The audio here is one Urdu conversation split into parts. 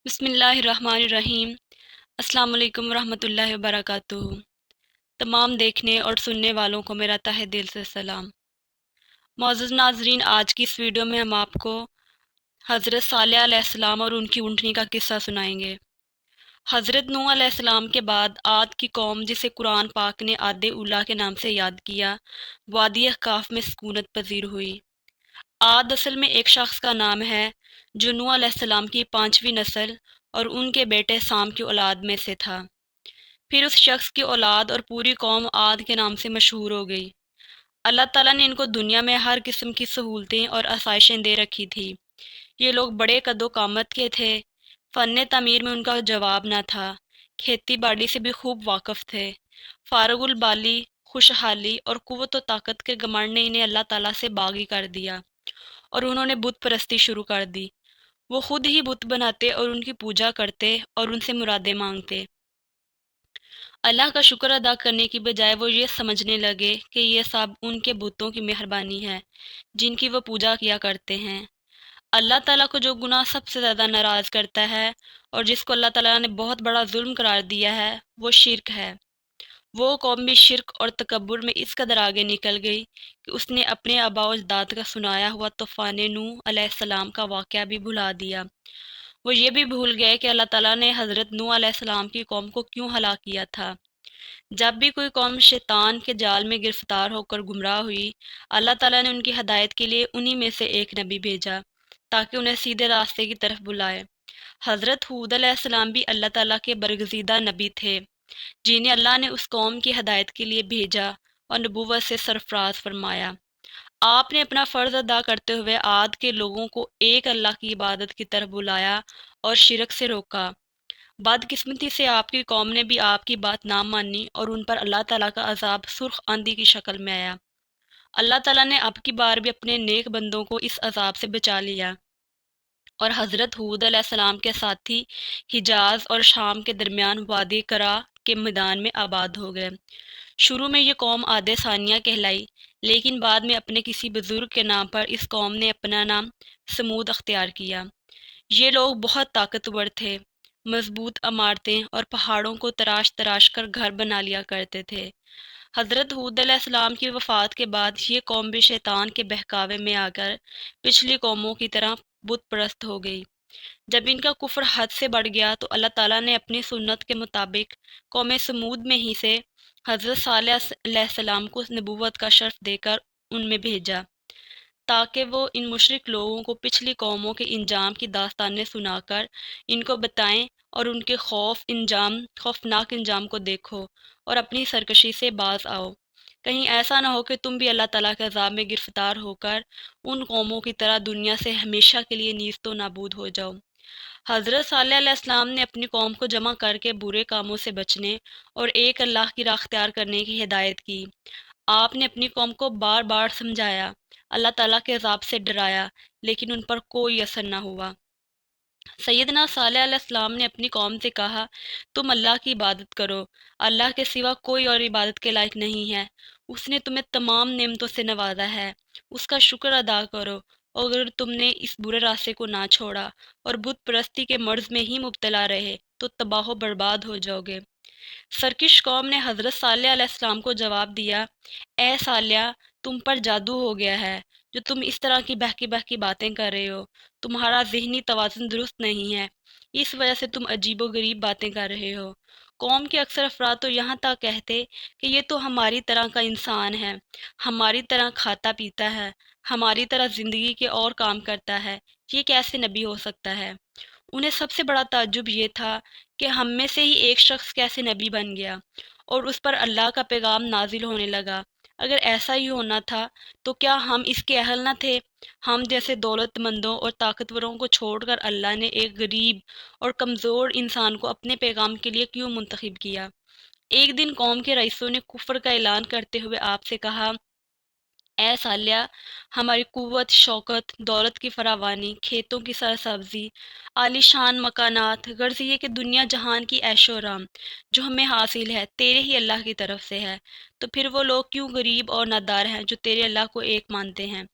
بسم اللہ الرحمن الرحیم۔ السلام علیکم ورحمۃ اللہ وبرکاتہ۔ تمام دیکھنے اور سننے والوں کو میرا تہہ دل سے سلام۔ معزز ناظرین، آج کی اس ویڈیو میں ہم آپ کو حضرت صالح علیہ السلام اور ان کی اونٹنی کا قصہ سنائیں گے۔ حضرت نوح علیہ السلام کے بعد عاد کی قوم، جسے قرآن پاک نے عاد اولیٰ کے نام سے یاد کیا، وادی احقاف میں سکونت پذیر ہوئی۔ عاد اصل میں ایک شخص کا نام ہے جو نوح علیہ السلام کی 5ویں نسل اور ان کے بیٹے سام کی اولاد میں سے تھا۔ پھر اس شخص کی اولاد اور پوری قوم عاد کے نام سے مشہور ہو گئی۔ اللہ تعالیٰ نے ان کو دنیا میں ہر قسم کی سہولتیں اور آسائشیں دے رکھی تھی۔ یہ لوگ بڑے قد و قامت کے تھے، فن تعمیر میں ان کا جواب نہ تھا، کھیتی باڑی سے بھی خوب واقف تھے۔ فارغ البالی، خوشحالی اور قوت و طاقت کے گھمنڈ نے انہیں اللہ تعالیٰ سے باغی کر دیا اور انہوں نے بت پرستی شروع کر دی۔ وہ خود ہی بت بناتے اور ان کی پوجا کرتے اور ان سے مرادیں مانگتے۔ اللہ کا شکر ادا کرنے کی بجائے وہ یہ سمجھنے لگے کہ یہ سب ان کے بتوں کی مہربانی ہے جن کی وہ پوجا کیا کرتے ہیں۔ اللہ تعالیٰ کو جو گناہ سب سے زیادہ ناراض کرتا ہے اور جس کو اللہ تعالیٰ نے بہت بڑا ظلم قرار دیا ہے، وہ شرک ہے۔ وہ قوم بھی شرک اور تکبر میں اس قدر آگے نکل گئی کہ اس نے اپنے آباء و اجداد کا سنایا ہوا طوفان نوح علیہ السلام کا واقعہ بھی بھلا دیا۔ وہ یہ بھی بھول گئے کہ اللہ تعالیٰ نے حضرت نوح علیہ السلام کی قوم کو کیوں ہلاک کیا تھا۔ جب بھی کوئی قوم شیطان کے جال میں گرفتار ہو کر گمراہ ہوئی، اللہ تعالیٰ نے ان کی ہدایت کے لیے انہی میں سے ایک نبی بھیجا تاکہ انہیں سیدھے راستے کی طرف بلائے۔ حضرت ہود علیہ السلام بھی اللہ تعالیٰ کے برگزیدہ نبی تھے جنہیں اللہ نے اس قوم کی ہدایت کے لیے بھیجا اور نبوت سے سرفراز فرمایا۔ آپ نے اپنا فرض ادا کرتے ہوئے عاد کے لوگوں کو ایک اللہ کی عبادت کی طرف بلایا اور شرک سے روکا۔ بدقسمتی سے آپ کی قوم نے بھی آپ کی بات نہ مانی اور ان پر اللہ تعالیٰ کا عذاب سرخ آندھی کی شکل میں آیا۔ اللہ تعالیٰ نے اب کی بار بھی اپنے نیک بندوں کو اس عذاب سے بچا لیا اور حضرت ہود علیہ السلام کے ساتھی حجاز اور شام کے درمیان وادی کرا کے میدان میں آباد ہو گئے۔ شروع میں یہ قوم عاد ثانیہ کہلائی، لیکن بعد میں اپنے کسی بزرگ کے نام پر اس قوم نے اپنا نام سمود اختیار کیا۔ یہ لوگ بہت طاقتور تھے، مضبوط عمارتیں اور پہاڑوں کو تراش تراش کر گھر بنا لیا کرتے تھے۔ حضرت ہود علیہ السلام کی وفات کے بعد یہ قوم بھی شیطان کے بہکاوے میں آ کر پچھلی قوموں کی طرح بت پرست ہو گئی۔ جب ان کا کفر حد سے بڑھ گیا تو اللہ تعالیٰ نے اپنی سنت کے مطابق قوم سمود میں ہی سے حضرت صالح علیہ السلام کو نبوت کا شرف دے کر ان میں بھیجا تاکہ وہ ان مشرک لوگوں کو پچھلی قوموں کے انجام کی داستانیں سنا کر ان کو بتائیں اور ان کے خوفناک انجام کو دیکھو اور اپنی سرکشی سے باز آؤ۔ کہیں ایسا نہ ہو کہ تم بھی اللہ تعالیٰ کے عذاب میں گرفتار ہو کر ان قوموں کی طرح دنیا سے ہمیشہ کے لیے نیست و نابود ہو جاؤ۔ حضرت صالح علیہ السلام نے اپنی قوم کو جمع کر کے برے کاموں سے بچنے اور ایک اللہ کی راہ اختیار کرنے کی ہدایت کی۔ آپ نے اپنی قوم کو بار بار سمجھایا، اللہ تعالیٰ کے عذاب سے ڈرایا، لیکن ان پر کوئی اثر نہ ہوا۔ سیدنا صالح علیہ السلام نے اپنی قوم سے کہا، تم اللہ کی عبادت کرو، اللہ کے سوا کوئی اور عبادت کے لائق نہیں ہے۔ اس نے تمہیں تمام نعمتوں سے نوازا ہے، اس کا شکر ادا کرو۔ اور اگر تم نے اس برے راستے کو نہ چھوڑا اور بت پرستی کے مرض میں ہی مبتلا رہے تو تباہ و برباد ہو جاؤ گے۔ سرکش قوم نے حضرت صالح علیہ السلام کو جواب دیا، اے صالح، تم پر جادو ہو گیا ہے جو تم اس طرح کی بہکی بہکی باتیں کر رہے ہو۔ تمہارا ذہنی توازن درست نہیں ہے، اس وجہ سے تم عجیب و غریب باتیں کر رہے ہو۔ قوم کے اکثر افراد تو یہاں تک کہتے کہ یہ تو ہماری طرح کا انسان ہے، ہماری طرح کھاتا پیتا ہے، ہماری طرح زندگی کے اور کام کرتا ہے، یہ کیسے نبی ہو سکتا ہے؟ انہیں سب سے بڑا تعجب یہ تھا کہ ہم میں سے ہی ایک شخص کیسے نبی بن گیا اور اس پر اللہ کا پیغام نازل ہونے لگا۔ اگر ایسا ہی ہونا تھا تو کیا ہم اس کے اہل نہ تھے؟ ہم جیسے دولت مندوں اور طاقتوروں کو چھوڑ کر اللہ نے ایک غریب اور کمزور انسان کو اپنے پیغام کے لیے کیوں منتخب کیا؟ ایک دن قوم کے رئیسوں نے کفر کا اعلان کرتے ہوئے آپ سے کہا، اے صالح، ہماری قوت، شوکت، دولت کی فراوانی، کھیتوں کی سرسبزی، عالی شان مکانات، غرض یہ کہ دنیا جہان کی عیش و آرام جو ہمیں حاصل ہے تیرے ہی اللہ کی طرف سے ہے، تو پھر وہ لوگ کیوں غریب اور نادار ہیں جو تیرے اللہ کو ایک مانتے ہیں؟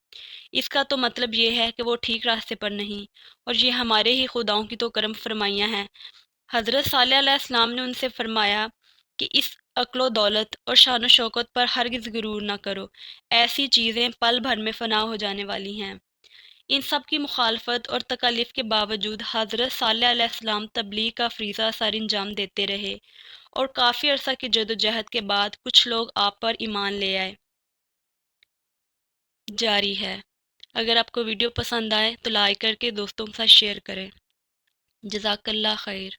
اس کا تو مطلب یہ ہے کہ وہ ٹھیک راستے پر نہیں، اور یہ ہمارے ہی خداؤں کی تو کرم فرمائیاں ہیں۔ حضرت صالح علیہ السلام نے ان سے فرمایا کہ اس عقل و دولت اور شان و شوکت پر ہرگز غرور نہ کرو، ایسی چیزیں پل بھر میں فنا ہو جانے والی ہیں۔ ان سب کی مخالفت اور تکالیف کے باوجود حضرت صالح علیہ السلام تبلیغ کا فریضہ سر انجام دیتے رہے، اور کافی عرصہ کی جدوجہد کے بعد کچھ لوگ آپ پر ایمان لے آئے۔ جاری ہے۔ اگر آپ کو ویڈیو پسند آئے تو لائک کر کے دوستوں کے ساتھ شیئر کریں۔ جزاک اللہ خیر۔